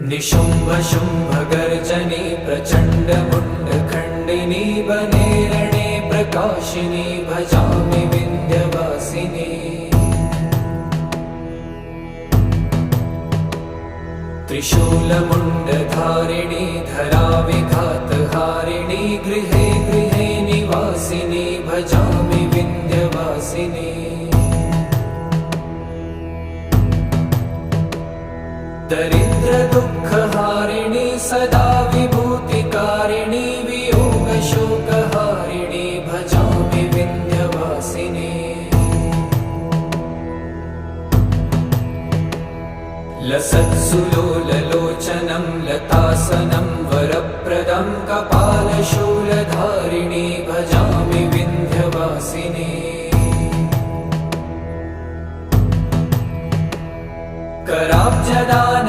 निशुम्भ शुम्भ गर्जनी प्रचण्ड मुण्डखण्डिनी वने रणे प्रकाशिनी भजामि विन्ध्यवासिनी। त्रिशूलमुण्डधारिणी धराविघातहारिणी गृहे गृहे निवासिनी भजामि विन्ध्यवासिनी। दरिद्र दुःखहारिणी सदा विभूतिकारिणी वियोगशोकहारिणी भजामि विन्ध्यवासिनी। लसत्सुलोललोचनं लतासनं वरप्रदं कपालशूलधारिणी भजामि विन्ध्यवासिनी। कराब्जदान